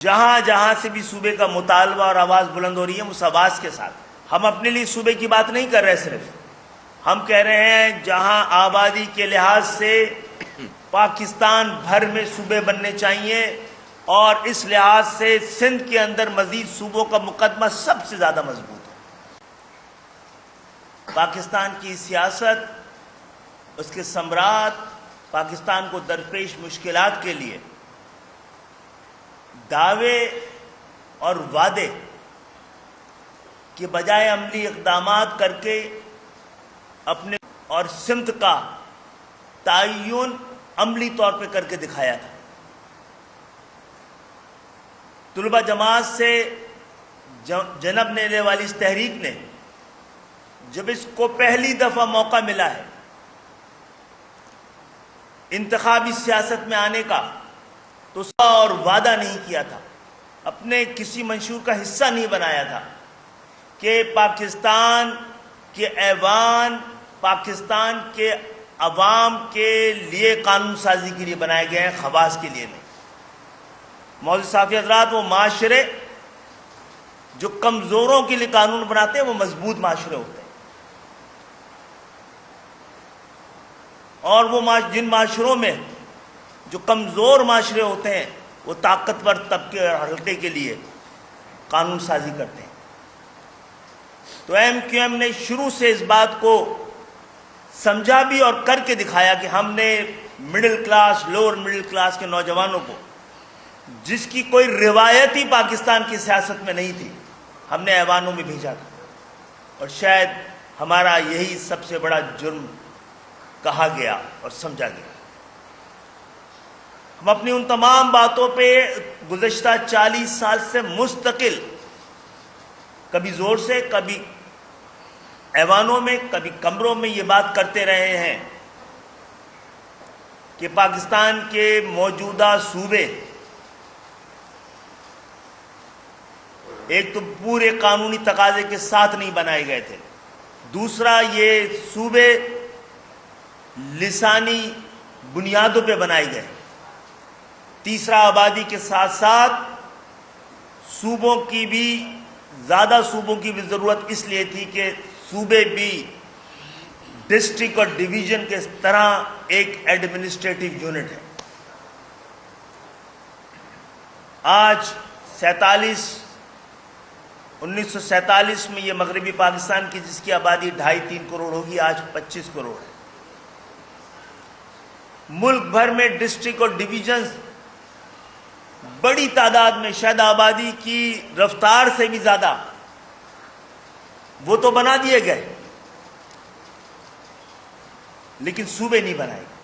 جہاں جہاں سے بھی صوبے کا مطالبہ اور آواز بلند ہو رہی ہے اس آواز کے ساتھ ہم اپنے لیے صوبے کی بات نہیں کر رہے، صرف ہم کہہ رہے ہیں جہاں آبادی کے لحاظ سے پاکستان بھر میں صوبے بننے چاہیے، اور اس لحاظ سے سندھ کے اندر مزید صوبوں کا مقدمہ سب سے زیادہ مضبوط ہے۔ پاکستان کی سیاست، اس کے ثمرات پاکستان کو درپیش مشکلات کے لیے دعوے اور وعدے کے بجائے عملی اقدامات کر کے اپنے اور سمت کا تعین عملی طور پہ کر کے دکھایا تھا۔ طلبہ جماعت سے جنم لینے والی اس تحریک نے جب اس کو پہلی دفعہ موقع ملا ہے انتخابی سیاست میں آنے کا، تو اور وعدہ نہیں کیا تھا، اپنے کسی منشور کا حصہ نہیں بنایا تھا کہ پاکستان کے ایوان پاکستان کے عوام کے لیے قانون سازی کے لیے بنائے گئے ہیں، خواص کے لیے نہیں۔ معزز صحافی حضرات، وہ معاشرے جو کمزوروں کے لیے قانون بناتے ہیں وہ مضبوط معاشرے ہوتے ہیں، اور وہ جن معاشروں میں جو کمزور معاشرے ہوتے ہیں وہ طاقتور طبقے اور حلقے کے لیے قانون سازی کرتے ہیں۔ تو ایم کیو ایم نے شروع سے اس بات کو سمجھا بھی اور کر کے دکھایا کہ ہم نے middle class, lower middle class کے نوجوانوں کو، جس کی کوئی روایت ہی پاکستان کی سیاست میں نہیں تھی، ہم نے ایوانوں میں بھیجا تھا، اور شاید ہمارا یہی سب سے بڑا جرم کہا گیا اور سمجھا گیا۔ ہم اپنی ان تمام باتوں پہ گزشتہ 40 سال سے مستقل، کبھی زور سے، کبھی ایوانوں میں، کبھی کمروں میں یہ بات کرتے رہے ہیں کہ پاکستان کے موجودہ صوبے ایک تو پورے قانونی تقاضے کے ساتھ نہیں بنائے گئے تھے، دوسرا یہ صوبے لسانی بنیادوں پہ بنائے گئے، تیسرا آبادی کے ساتھ ساتھ صوبوں کی بھی، زیادہ صوبوں کی بھی ضرورت اس لیے تھی کہ صوبے بھی ڈسٹرکٹ اور ڈویژن کے طرح ایک ایڈمنسٹریٹو یونٹ ہے۔ آج 1947 میں یہ مغربی پاکستان کی، جس کی آبادی 2.5-3 کروڑ ہوگی، آج 25 کروڑ ہے۔ ملک بھر میں ڈسٹرکٹ اور ڈویژنز بڑی تعداد میں، شاید آبادی کی رفتار سے بھی زیادہ، وہ تو بنا دیے گئے لیکن صوبے نہیں بنائے گئے۔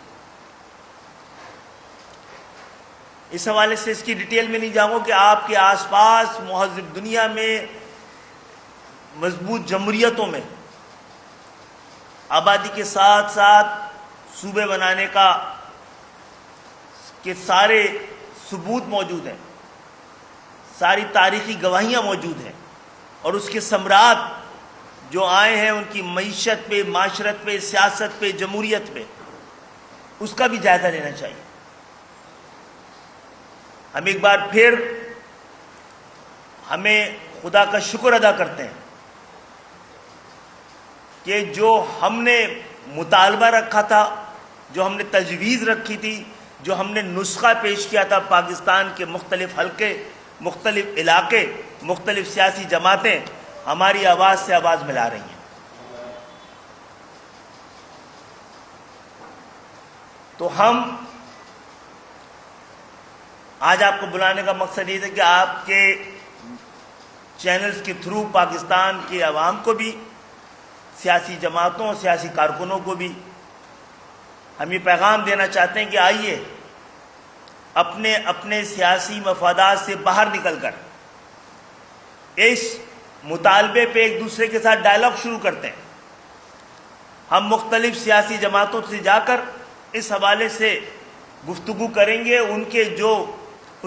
اس حوالے سے اس کی ڈیٹیل میں نہیں جاؤں گا کہ آپ کے آس پاس مہذب دنیا میں، مضبوط جمہوریتوں میں آبادی کے ساتھ ساتھ صوبے بنانے کا کے سارے ثبوت موجود ہیں، ساری تاریخی گواہیاں موجود ہیں، اور اس کے ثمرات جو آئے ہیں ان کی معیشت پہ، معاشرت پہ، سیاست پہ، جمہوریت پہ، اس کا بھی جائزہ لینا چاہیے۔ ہم ایک بار پھر ہمیں خدا کا شکر ادا کرتے ہیں کہ جو ہم نے مطالبہ رکھا تھا، جو ہم نے تجویز رکھی تھی، جو ہم نے نسخہ پیش کیا تھا، پاکستان کے مختلف حلقے، مختلف علاقے، مختلف سیاسی جماعتیں ہماری آواز سے آواز ملا رہی ہیں۔ تو ہم آج آپ کو بلانے کا مقصد یہ تھا کہ آپ کے چینلز کے تھرو پاکستان کے عوام کو بھی، سیاسی جماعتوں، سیاسی کارکنوں کو بھی ہم یہ پیغام دینا چاہتے ہیں کہ آئیے اپنے اپنے سیاسی مفادات سے باہر نکل کر اس مطالبے پہ ایک دوسرے کے ساتھ ڈائلاگ شروع کرتے ہیں۔ ہم مختلف سیاسی جماعتوں سے جا کر اس حوالے سے گفتگو کریں گے، ان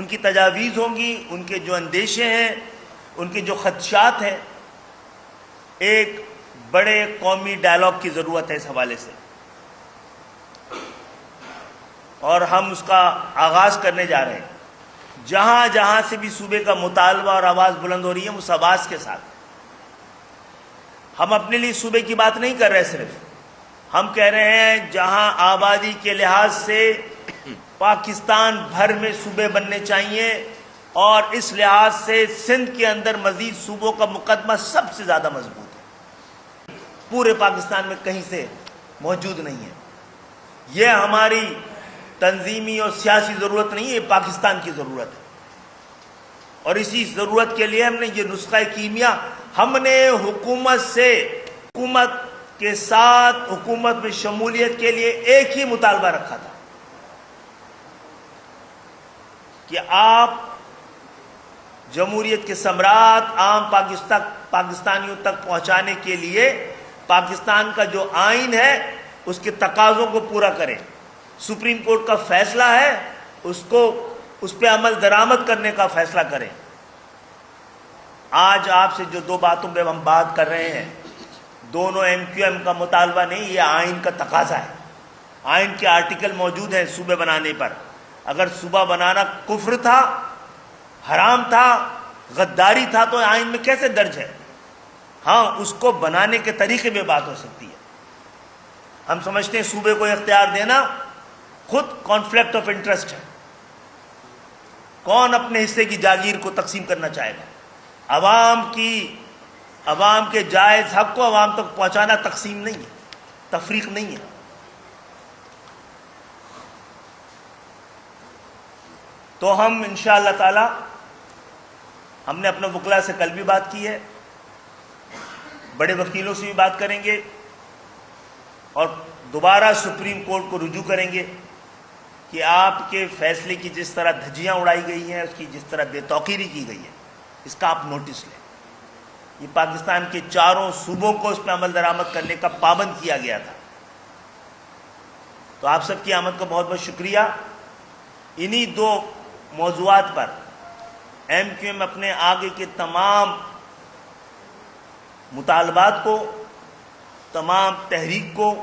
کی تجاویز ہوں گی، ان کے جو اندیشے ہیں، ان کے جو خدشات ہیں۔ ایک بڑے قومی ڈائلاگ کی ضرورت ہے اس حوالے سے، اور ہم اس کا آغاز کرنے جا رہے ہیں۔ جہاں جہاں سے بھی صوبے کا مطالبہ اور آواز بلند ہو رہی ہے اس آواز کے ساتھ ہم اپنے لیے صوبے کی بات نہیں کر رہے، صرف ہم کہہ رہے ہیں جہاں آبادی کے لحاظ سے پاکستان بھر میں صوبے بننے چاہیے، اور اس لحاظ سے سندھ کے اندر مزید صوبوں کا مقدمہ سب سے زیادہ مضبوط ہے، پورے پاکستان میں کہیں سے موجود نہیں ہے۔ یہ ہماری تنظیمی اور سیاسی ضرورت نہیں ہے، یہ پاکستان کی ضرورت ہے، اور اسی ضرورت کے لیے ہم نے یہ نسخہ کیمیا ہم نے حکومت کے ساتھ حکومت میں شمولیت کے لیے ایک ہی مطالبہ رکھا تھا کہ آپ جمہوریت کے ثمرات عام پاکستانیوں تک پہنچانے کے لیے پاکستان کا جو آئین ہے اس کے تقاضوں کو پورا کریں، سپریم کورٹ کا فیصلہ ہے اس پہ عمل درآمد کرنے کا فیصلہ کریں۔ آج آپ سے جو دو باتوں پہ ہم بات کر رہے ہیں، دونوں ایم کیو ایم کا مطالبہ نہیں، یہ آئین کا تقاضا ہے۔ آئین کے آرٹیکل موجود ہیں صوبے بنانے پر، اگر صوبہ بنانا کفر تھا، حرام تھا، غداری تھا تو آئین میں کیسے درج ہے؟ ہاں، اس کو بنانے کے طریقے میں بات ہو سکتی ہے۔ ہم سمجھتے ہیں صوبے کو اختیار دینا خود کانفلکٹ آف انٹرسٹ ہے، کون اپنے حصے کی جاگیر کو تقسیم کرنا چاہے گا؟ عوام کے جائز حق کو عوام تک پہنچانا تقسیم نہیں ہے، تفریق نہیں ہے۔ تو ہم انشاءاللہ تعالی ہم نے اپنے وکلاء سے کل بھی بات کی ہے، بڑے وکیلوں سے بھی بات کریں گے، اور دوبارہ سپریم کورٹ کو رجوع کریں گے کہ آپ کے فیصلے کی جس طرح دھجیاں اڑائی گئی ہیں، اس کی جس طرح بے توقیری کی گئی ہے، اس کا آپ نوٹس لیں۔ یہ پاکستان کے چاروں صوبوں کو اس پہ عمل درآمد کرنے کا پابند کیا گیا تھا۔ تو آپ سب کی آمد کا بہت بہت شکریہ۔ انہی دو موضوعات پر ایم کیو ایم اپنے آگے کے تمام مطالبات کو، تمام تحریک کو،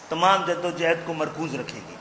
تمام جدوجہد کو مرکوز رکھے گی۔